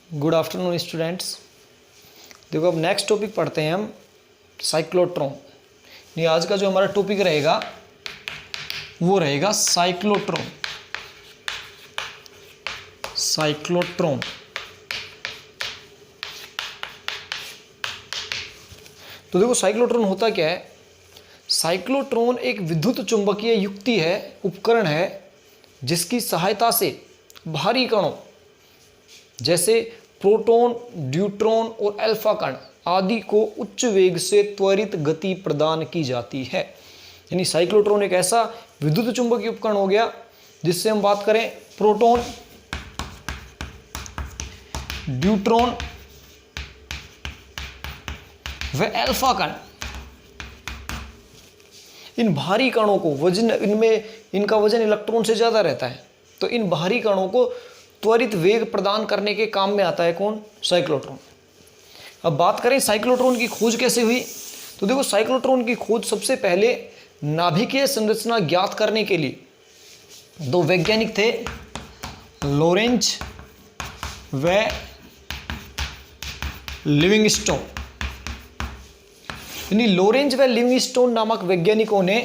Good afternoon students. देखो अब next topic पढ़ते हैं हम साइक्लोट्रॉन। ये आज का जो हमारा टॉपिक रहेगा वो रहेगा साइक्लोट्रॉन। साइक्लोट्रॉन तो देखो साइक्लोट्रॉन होता क्या है। साइक्लोट्रॉन एक विद्युत चुंबकीय युक्ति है, उपकरण है, जिसकी सहायता से भारी कणों जैसे प्रोटॉन, ड्यूट्रॉन और अल्फा कण आदि को उच्च वेग से त्वरित गति प्रदान की जाती है। यानी साइक्लोट्रॉन एक ऐसा विद्युत चुंबकीय उपकरण हो गया जिससे हम बात करें प्रोटॉन, ड्यूट्रॉन व अल्फा कण, इन भारी कणों को वजन, इनका वजन इलेक्ट्रॉन से ज्यादा रहता है, तो इन भारी कणों को त्वरित वेग प्रदान करने के काम में आता है कौन? साइक्लोट्रॉन। अब बात करें साइक्लोट्रॉन की खोज कैसे हुई, तो देखो साइक्लोट्रॉन की खोज सबसे पहले नाभिकीय संरचना ज्ञात करने के लिए दो वैज्ञानिक थे, लॉरेंज व लिविंगस्टोन। यानी लॉरेंज व लिविंगस्टोन नामक वैज्ञानिकों ने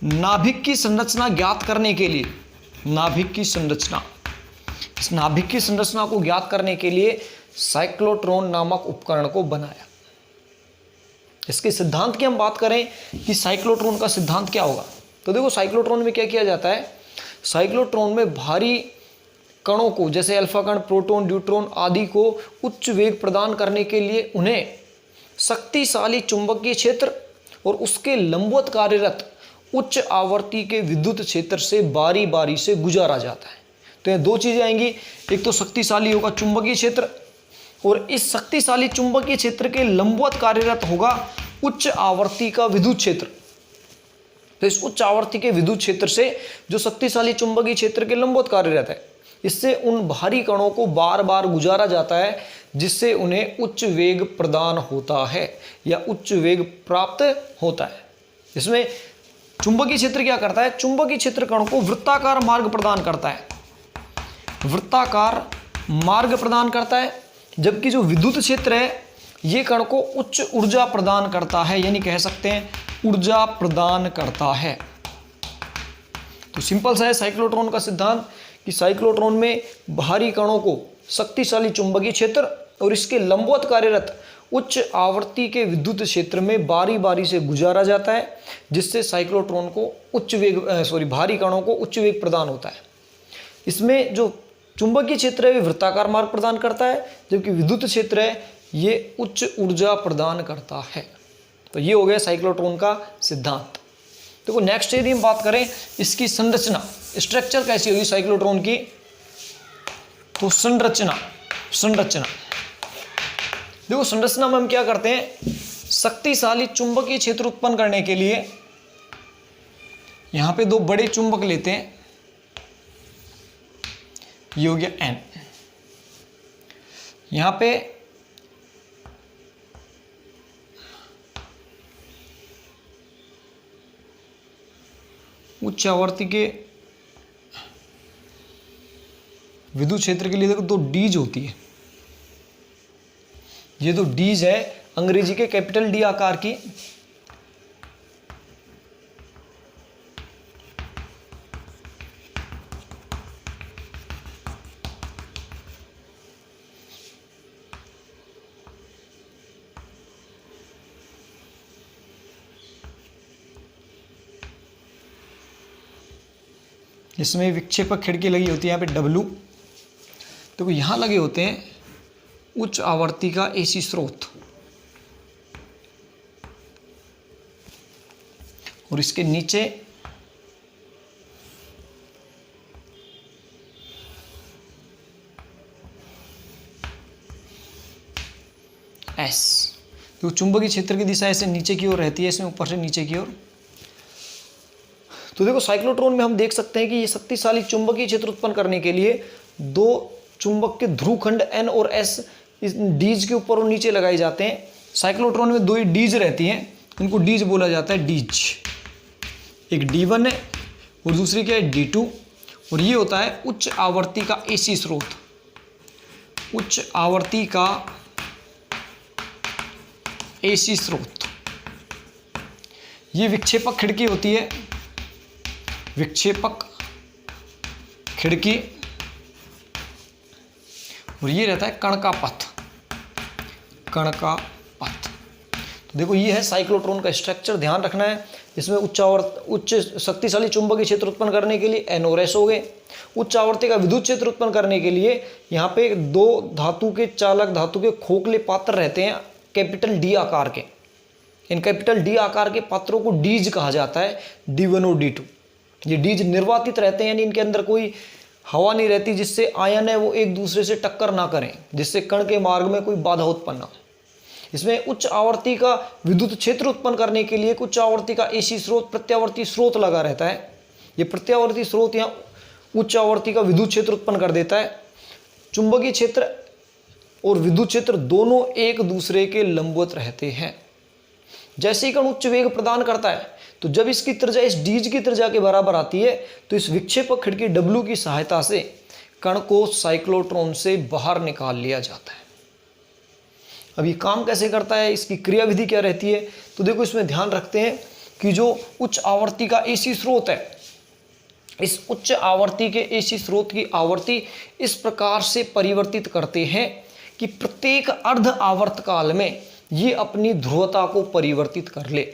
नाभिक की संरचना ज्ञात करने के लिए, इस नाभिक की संरचना को ज्ञात करने के लिए साइक्लोट्रॉन नामक उपकरण को बनाया। इसके सिद्धांत की हम बात करें कि साइक्लोट्रॉन का सिद्धांत क्या होगा, तो देखो साइक्लोट्रॉन में क्या किया जाता है। साइक्लोट्रॉन में भारी कणों को जैसे अल्फा कण, प्रोटॉन, ड्यूट्रॉन आदि को उच्च वेग प्रदान करने के लिए उन्हें शक्तिशाली चुंबकीय क्षेत्र और उसके लंबवत कार्यरत उच्च आवर्ती के विद्युत क्षेत्र से बारी बारी से गुजारा जाता है। तो ये दो चीजें आएंगी, एक तो शक्तिशाली होगा चुंबकीय क्षेत्र और इस शक्तिशाली चुंबकीय क्षेत्र के लंबवत कार्यरत होगा उच्च आवर्ती का विद्युत क्षेत्र। तो इस उच्च आवर्ती के विद्युत क्षेत्र से जो शक्तिशाली चुंबकीय क्षेत्र के लंबवत कार्यरत है, इससे उन भारी कणों को बार बार गुजारा जाता है, जिससे उन्हें उच्च वेग प्रदान होता है या उच्च वेग प्राप्त होता है। इसमें चुंबकीय क्षेत्र क्या करता है? चुंबकीय क्षेत्र कण को वृत्ताकार मार्ग प्रदान करता है, वृत्ताकार मार्ग प्रदान करता है, जबकि जो विद्युत क्षेत्र है ये कण को उच्च ऊर्जा प्रदान करता है, यानी कह सकते हैं ऊर्जा प्रदान करता है। तो सिंपल सा है साइक्लोट्रॉन का सिद्धांत कि साइक्लोट्रॉन में भारी कणों को शक्तिशाली चुंबकीय क्षेत्र और इसके लंबवत कार्यरत उच्च आवर्ती के विद्युत क्षेत्र में बारी बारी से गुजारा जाता है, जिससे साइक्लोट्रॉन को भारी कणों को उच्च वेग प्रदान होता है। इसमें जो चुंबकीय क्षेत्र है वे वृत्ताकार मार्ग प्रदान करता है, जबकि विद्युत क्षेत्र है ये उच्च ऊर्जा प्रदान करता है। तो ये हो गया साइक्लोट्रॉन का सिद्धांत। देखो नेक्स्ट यदि हम बात करें इसकी संरचना, स्ट्रक्चर कैसी होगी साइक्लोट्रॉन की, तो संरचना देखो संरचना में हम क्या करते हैं, शक्तिशाली चुंबकीय क्षेत्र उत्पन्न करने के लिए यहां पे दो बड़े चुंबक लेते हैं, ये हो गया N। यहां पे उच्च आवर्ती के विद्युत क्षेत्र के लिए देखो दो डीज होती है, ये दो डीज है अंग्रेजी के कैपिटल डी आकार की। इसमें विक्षेपक खिड़की लगी होती है यहाँ पे W। तो यहाँ लगे होते हैं उच्च आवर्ती का एसी स्रोत और इसके नीचे S। तो चुंबकीय क्षेत्र की दिशा ऐसे नीचे की ओर रहती है, इसमें ऊपर से नीचे की ओर। तो देखो साइक्लोट्रॉन में हम देख सकते हैं कि ये शक्तिशाली चुंबकीय क्षेत्र उत्पन्न करने के लिए दो चुंबक के ध्रुवखंड N और S इस डीज के ऊपर और नीचे लगाए जाते हैं। साइक्लोट्रॉन में दो ही डीज रहती हैं, इनको डीज बोला जाता है, डीज। एक D1 है और दूसरी क्या है D2, और ये होता है उच्च आवर्ती का एसी स्रोत। उच्च आवर्ती का एसी स्रोत, ये विक्षेपक खिड़की होती है, विक्षेपक खिड़की, और ये रहता है कण का पथ, कण का पथ। तो देखो ये है साइक्लोट्रॉन का स्ट्रक्चर, ध्यान रखना है। इसमें उच्च शक्तिशाली चुंबकीय क्षेत्र उत्पन्न करने के लिए NORS हो गए, उच्च आवर्ती का विद्युत क्षेत्र उत्पन्न करने के लिए यहाँ पे दो धातु के चालक धातु के खोखले पात्र रहते हैं कैपिटल D आकार के। इन कैपिटल D आकार के पात्रों को डीज कहा जाता है, D1 और D2। ये डीज निर्वातित रहते हैं, यानी इनके अंदर कोई हवा नहीं रहती जिससे आयन है वो एक दूसरे से टक्कर ना करें, जिससे कण के मार्ग में कोई बाधा उत्पन्न ना हो। इसमें उच्च आवर्ती का विद्युत क्षेत्र उत्पन्न करने के लिए उच्च आवर्ती का एसी स्रोत, प्रत्यावर्ती स्रोत लगा रहता है। ये प्रत्यावर्ती स्रोत यहाँ उच्च आवर्ती का विद्युत क्षेत्र उत्पन्न कर देता है। चुंबकीय क्षेत्र और विद्युत क्षेत्र दोनों एक दूसरे के लंबवत रहते हैं। जैसे ही कण उच्च वेग प्रदान करता है तो जब इसकी त्रिज्या इस डीज की त्रिज्या के बराबर आती है तो इस विक्षेपक खिड़की W की सहायता से कण को साइक्लोट्रॉन से बाहर निकाल लिया जाता है। अब ये काम कैसे करता है, इसकी क्रियाविधि क्या रहती है, तो देखो इसमें ध्यान रखते हैं कि जो उच्च आवर्ती का एसी स्रोत है, इस उच्च आवर्ती के एसी स्रोत की आवर्ती इस प्रकार से परिवर्तित करते हैं कि प्रत्येक अर्ध आवर्त काल में ये अपनी ध्रुवता को परिवर्तित कर ले।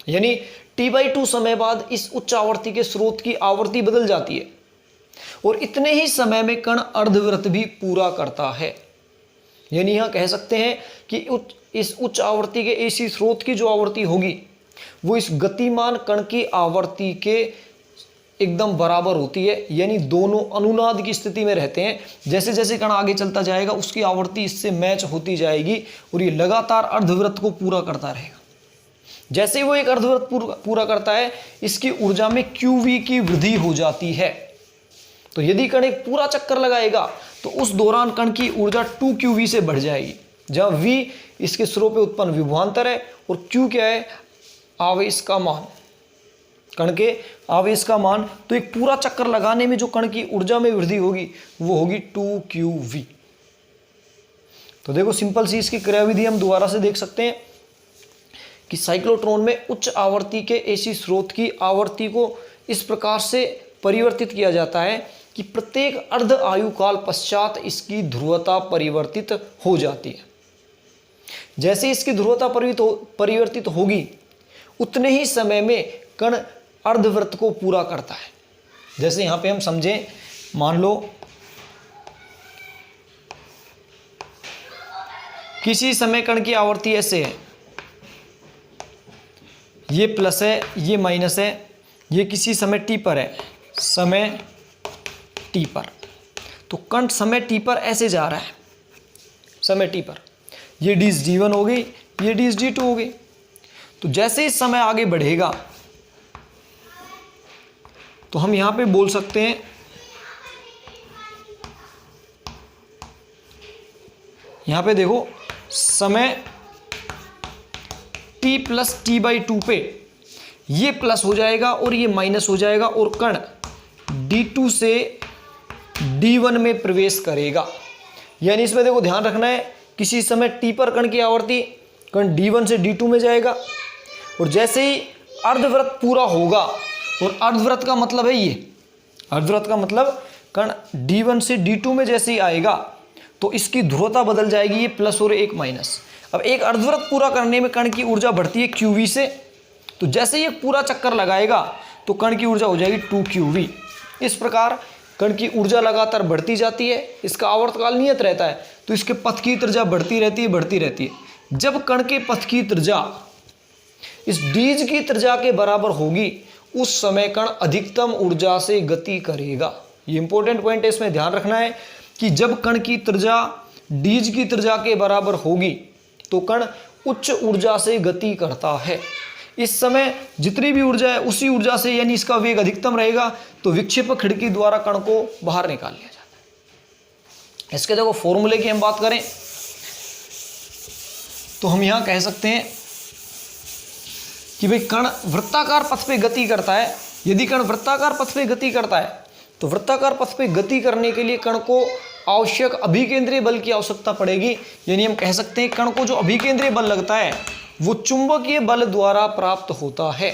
यानी T/2 समय बाद इस उच्च आवर्ती के स्रोत की आवर्ती बदल जाती है और इतने ही समय में कण अर्धवृत्त भी पूरा करता है। यानी यहां कह सकते हैं कि इस उच्च आवर्ती के एसी स्रोत की जो आवर्ती होगी वो इस गतिमान कण की आवर्ती के एकदम बराबर होती है, यानी दोनों अनुनाद की स्थिति में रहते हैं। जैसे जैसे कण आगे चलता जाएगा उसकी आवर्ती इससे मैच होती जाएगी और ये लगातार अर्धवृत्त को पूरा करता रहेगा। जैसे ही वो एक अर्धवृत्त पूरा करता है इसकी ऊर्जा में QV की वृद्धि हो जाती है। तो यदि कण एक पूरा चक्कर लगाएगा तो उस दौरान कण की ऊर्जा 2QV से बढ़ जाएगी, जहां V इसके स्रोत पे उत्पन्न विभवांतर है और Q क्या है, आवेश का मान, कण के आवेश का मान। तो एक पूरा चक्कर लगाने में जो कण की ऊर्जा में वृद्धि होगी वो होगी 2QV। तो देखो सिंपल सी इसकी क्रियाविधि हम दोबारा से देख सकते हैं कि साइक्लोट्रॉन में उच्च आवर्ती के एसी स्रोत की आवर्ती को इस प्रकार से परिवर्तित किया जाता है कि प्रत्येक अर्ध आयु काल पश्चात इसकी ध्रुवता परिवर्तित हो जाती है। जैसे इसकी ध्रुवता परिवर्तित होगी उतने ही समय में कण अर्धवृत्त को पूरा करता है। जैसे यहां पे हम समझें, मान लो किसी समय कण की आवर्ती ऐसे है, ये प्लस है, ये माइनस है, ये किसी समय t पर है, समय t पर। तो कण समय t पर ऐसे जा रहा है, समय t पर, ये डीज d1 हो गई, ये डीज d2 हो गई। तो जैसे ही समय आगे बढ़ेगा तो हम यहां पे बोल सकते हैं यहां पे देखो समय t प्लस T/2 पे ये प्लस हो जाएगा और ये माइनस हो जाएगा और कण D2 से D1 में प्रवेश करेगा। यानी इसमें देखो ध्यान रखना है, किसी समय t पर कण की आवर्ती कण D1 से D2 में जाएगा और जैसे ही अर्धवृत्त पूरा होगा, और अर्धवृत्त का मतलब है ये, अर्धवृत्त का मतलब कण D1 से D2 में जैसे ही आएगा तो इसकी ध्रुवता बदल जाएगी, ये प्लस और एक माइनस। अब एक अर्धवृत्त पूरा करने में कण की ऊर्जा बढ़ती है QV से, तो जैसे ही पूरा चक्कर लगाएगा तो कण की ऊर्जा हो जाएगी 2QV। इस प्रकार कण की ऊर्जा लगातार बढ़ती जाती है, इसका आवर्तकाल नियत रहता है, तो इसके पथ की त्रिज्या बढ़ती रहती है। जब कण के पथ की त्रिज्या इस डीज की त्रिज्या के बराबर होगी उस समय कण अधिकतम ऊर्जा से गति करेगा। ये इंपॉर्टेंट पॉइंट है, इसमें ध्यान रखना है कि जब कण की त्रिज्या डीज की त्रिज्या के बराबर होगी तो कण उच्च ऊर्जा से गति करता है। इस समय जितनी भी ऊर्जा है उसी ऊर्जा से, यानी इसका वेग अधिकतम रहेगा, तो विक्षेपक खिड़की द्वारा कण को बाहर निकाल लिया जाता है। इसके देखो फॉर्मूले की हम बात करें तो हम यहां कह सकते हैं कि भाई कण वृत्ताकार पथ पे गति करता है। यदि कण वृत्ताकार पथ पे गति करता है तो वृत्ताकार पथ पे गति करने के लिए कण को आवश्यक अभिकेंद्रीय बल की आवश्यकता पड़ेगी। यानी हम कह सकते हैं कण को जो अभिकेंद्रीय बल लगता है वो चुंबकीय बल द्वारा प्राप्त होता है।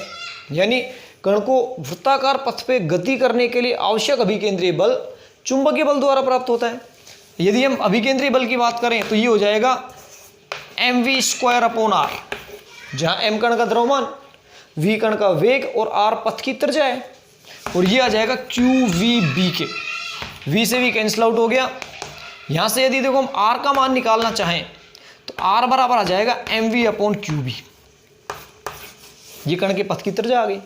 यानी कण को वृत्ताकार पथ पे गति करने के लिए आवश्यक अभिकेंद्रीय बल चुंबकीय बल द्वारा प्राप्त होता है। यदि हम अभिकेंद्रीय बल की बात करें तो ये हो जाएगा mv²/r, जहां m कण का द्रव्यमान, v कण का वेग और r पथ की त्रिज्या है। और ये आ जाएगा qvb के, v से v कैंसिल आउट हो गया। यहां से यदि देखो हम r का मान निकालना चाहें तो r बराबर आ जाएगा mv/qb, ये कण के पथ की त्रिज्या आ गई।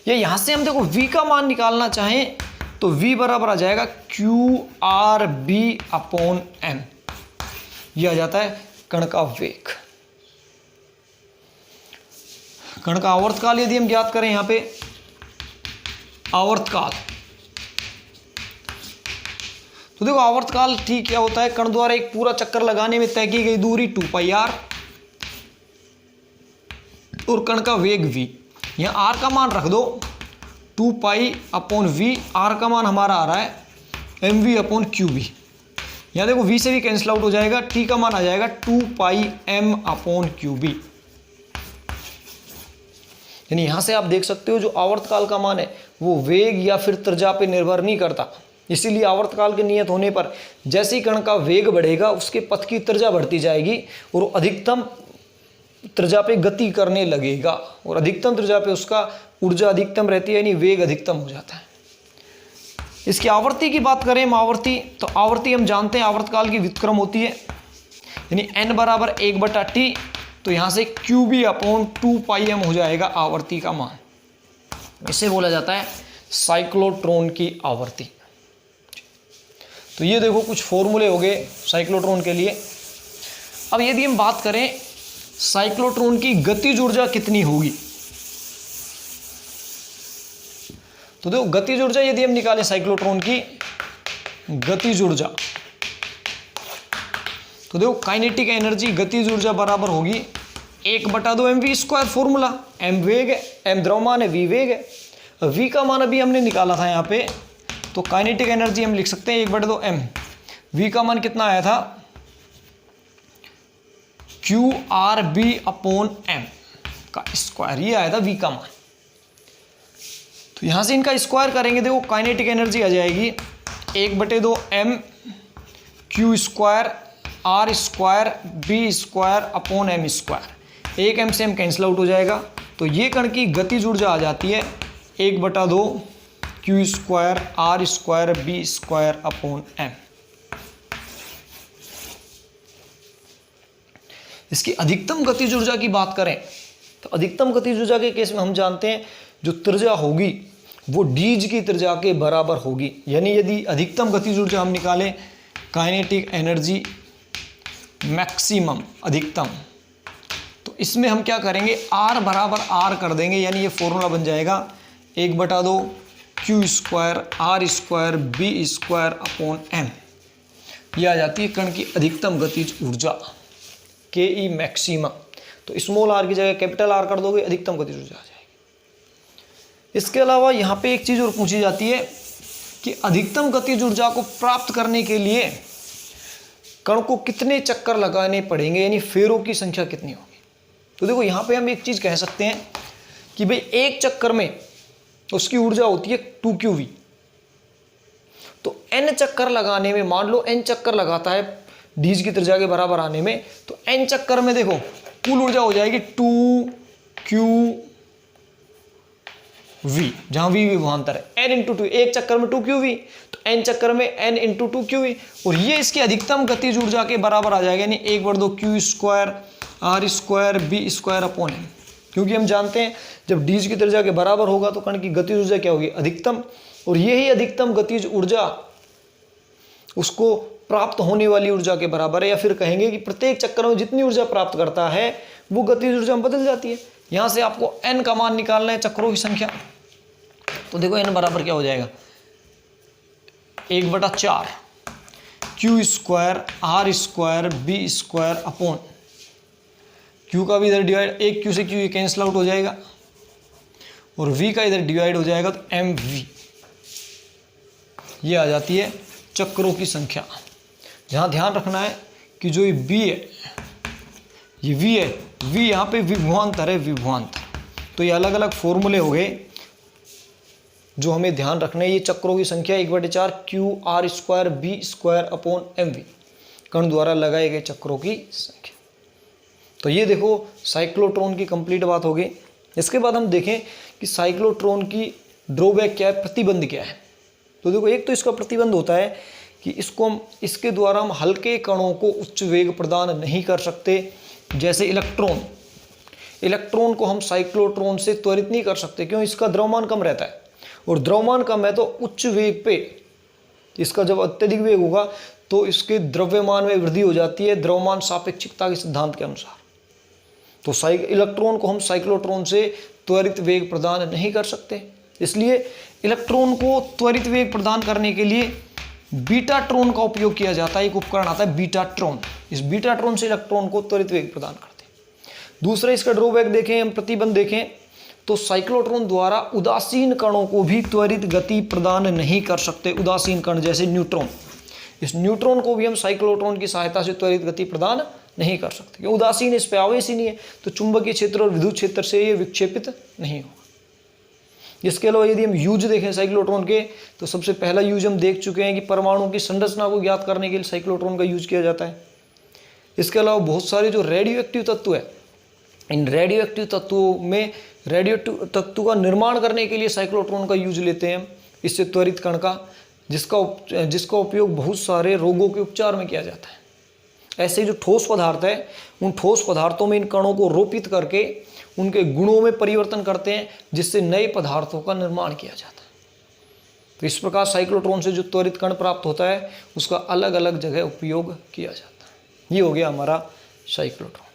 या यहां से हम देखो v का मान निकालना चाहें तो v बराबर आ जाएगा qrb/m, ये आ जाता है कण का वेग। कण का आवर्तकाल यदि हम ज्ञात करें, यहां पे आवर्तकाल, तो देखो आवर्तकाल ठीक क्या होता है, कण द्वारा एक पूरा चक्कर लगाने में तय की गई दूरी 2πr और कण का वेग v। यहां r का मान रख दो 2π/v, r का मान हमारा आ रहा है mv/qb। यहाँ देखो v से भी कैंसिल आउट हो जाएगा, t का मान आ जाएगा 2πm/qb। यानी यहां से आप देख सकते हो जो आवर्तकाल का मान है वो वेग या फिर त्रिज्या पे निर्भर नहीं करता। इसीलिए आवर्तकाल के नियत होने पर जैसे ही कण का वेग बढ़ेगा उसके पथ की त्रिज्या बढ़ती जाएगी और अधिकतम त्रिज्या पे गति करने लगेगा, और अधिकतम त्रिज्या पे उसका ऊर्जा अधिकतम रहती है, यानी वेग अधिकतम हो जाता है। इसकी आवृत्ति की बात करें हम, आवृत्ति, तो आवृत्ति हम जानते हैं आवर्तकाल की व्युत्क्रम होती है, यानी n बराबर 1/t, तो यहाँ से qb/2πm हो जाएगा आवृत्ति का मान। इसे बोला जाता है साइक्लोट्रॉन की आवृत्ति। तो ये देखो कुछ फॉर्मूले हो गए साइक्लोट्रॉन के लिए। अब यदि हम बात करें साइक्लोट्रॉन की गतिज ऊर्जा कितनी होगी, तो देखो गतिज ऊर्जा यदि हम निकालें साइक्लोट्रॉन की गतिज ऊर्जा, तो देखो काइनेटिक एनर्जी गतिज ऊर्जा बराबर होगी 1/2 mv², फॉर्मूला, m वेग है, m द्रव्यमान है, v वेग है। v का मान अभी हमने निकाला था यहाँ पे, तो काइनेटिक एनर्जी हम लिख सकते हैं 1/2 m। v का मान कितना आया था, qrb/m का स्क्वायर, ये आया था v का मान। तो यहां से इनका स्क्वायर करेंगे, देखो काइनेटिक एनर्जी आ जाएगी 1/2 m q² r² b²/m²। एक m से m कैंसिल आउट हो जाएगा, तो ये कण की गतिज ऊर्जा आ जाती है 1/2 q² r² b²/m। इसकी अधिकतम गतिज ऊर्जा की बात करें तो अधिकतम गतिज ऊर्जा के केस में हम जानते हैं जो त्रिज्या होगी वो डीज की त्रिज्या के बराबर होगी। यानी यदि अधिकतम गतिज ऊर्जा हम निकालें काइनेटिक एनर्जी मैक्सिमम, अधिकतम, तो इसमें हम क्या करेंगे, r बराबर r कर देंगे, यानी ये फॉर्मूला बन जाएगा 1/2 q² r² b²/m। ये आ जाती है कण की अधिकतम गतिज ऊर्जा के ई मैक्सिमम। तो स्मॉल r की जगह कैपिटल R कर दोगे, अधिकतम गतिज ऊर्जा आ जाएगी। इसके अलावा यहाँ पे एक चीज़ और पूछी जाती है कि अधिकतम गतिज ऊर्जा को प्राप्त करने के लिए कण को कितने चक्कर लगाने पड़ेंगे, यानी फेरों की संख्या कितनी होगी। तो देखो यहाँ पे हम एक चीज़ कह सकते हैं कि भाई एक चक्कर में उसकी ऊर्जा होती है 2qv। तो n चक्कर लगाने में, मान लो n चक्कर लगाता है डीज की त्रिज्या के बराबर आने में, तो n चक्कर में देखो कुल ऊर्जा हो जाएगी 2qv, जहां v विभवांतर है, n × 2, एक चक्कर में 2qv, तो n चक्कर में n × 2qv, और ये इसकी अधिकतम गतिज ऊर्जा के बराबर आ जाएगा, यानी 1/2 q² r² b²/m। क्योंकि हम जानते हैं जब डीज की त्रिज्या के बराबर होगा तो कण की गतिज ऊर्जा क्या होगी, अधिकतम, और यही अधिकतम गतिज ऊर्जा उसको प्राप्त होने वाली ऊर्जा के बराबर है, या फिर कहेंगे कि प्रत्येक चक्कर में जितनी ऊर्जा प्राप्त करता है वो गतिज ऊर्जा में बदल जाती है। यहां से आपको n का मान निकालना है, चक्रों की संख्या। तो देखो n बराबर क्या हो जाएगा, 1/4 q² r² b²/, q का भी इधर डिवाइड, एक q से q कैंसिल आउट हो जाएगा, और v का इधर डिवाइड हो जाएगा, तो mv, ये आ जाती है चक्रों की संख्या। यहाँ ध्यान रखना है कि जो ये बी है, ये वी है, वी यहाँ पे विभवांतर है, विभवांतर। तो ये अलग अलग फॉर्मूले हो गए जो हमें ध्यान रखने हैं। ये चक्रों की संख्या 1/4 QR² B² कण द्वारा लगाए गए चक्रों की संख्या। तो ये देखो साइक्लोट्रॉन की कंप्लीट बात हो गई। इसके बाद हम देखें कि साइक्लोट्रॉन की ड्रॉबैक क्या है, प्रतिबंध क्या है। तो देखो एक तो इसका प्रतिबंध होता है कि इसके द्वारा हम हल्के कणों को उच्च वेग प्रदान नहीं कर सकते। जैसे इलेक्ट्रॉन को हम साइक्लोट्रॉन से त्वरित नहीं कर सकते, क्यों? इसका द्रव्यमान कम रहता है, और द्रव्यमान कम है तो उच्च वेग पे इसका जब अत्यधिक वेग होगा तो इसके द्रव्यमान में वृद्धि हो जाती है, द्रव्यमान सापेक्षिकता के सिद्धांत के अनुसार। तो इलेक्ट्रॉन को हम साइक्लोट्रॉन से त्वरित वेग प्रदान नहीं कर सकते, इसलिए इलेक्ट्रॉन को त्वरित वेग प्रदान करने के लिए बीटाट्रॉन का उपयोग किया जाता है। एक उपकरण आता है बीटाट्रॉन, इस बीटाट्रॉन से इलेक्ट्रॉन को त्वरित वेग प्रदान करते हैं। दूसरा इसका ड्रॉबैक देखें, हम प्रतिबंध देखें तो साइक्लोट्रॉन द्वारा उदासीन कणों को भी त्वरित गति प्रदान नहीं कर सकते। उदासीन कण जैसे न्यूट्रॉन, इस न्यूट्रॉन को भी हम साइक्लोट्रॉन की सहायता से त्वरित गति प्रदान नहीं कर सकते, क्योंकि उदासीन इस पर आवेश ही नहीं है, तो चुंबकीय क्षेत्र और विद्युत क्षेत्र से ये विक्षेपित नहीं होगा। इसके अलावा यदि हम यूज देखें साइक्लोट्रॉन के, तो सबसे पहला यूज हम देख चुके हैं कि परमाणु की संरचना को ज्ञात करने के लिए साइक्लोट्रॉन का यूज किया जाता है। इसके अलावा बहुत सारे जो रेडियो एक्टिव तत्व है, इन रेडियो एक्टिव तत्वों में रेडियो तत्व का निर्माण करने के लिए साइक्लोट्रॉन का यूज लेते हैं, इससे त्वरित कण का, जिसका उपयोग बहुत सारे रोगों के उपचार में किया जाता है। ऐसे जो ठोस पदार्थ है, उन ठोस पदार्थों में इन कणों को रोपित करके उनके गुणों में परिवर्तन करते हैं, जिससे नए पदार्थों का निर्माण किया जाता है। तो इस प्रकार साइक्लोट्रॉन से जो त्वरित कण प्राप्त होता है उसका अलग अलग जगह उपयोग किया जाता है। ये हो गया हमारा साइक्लोट्रॉन।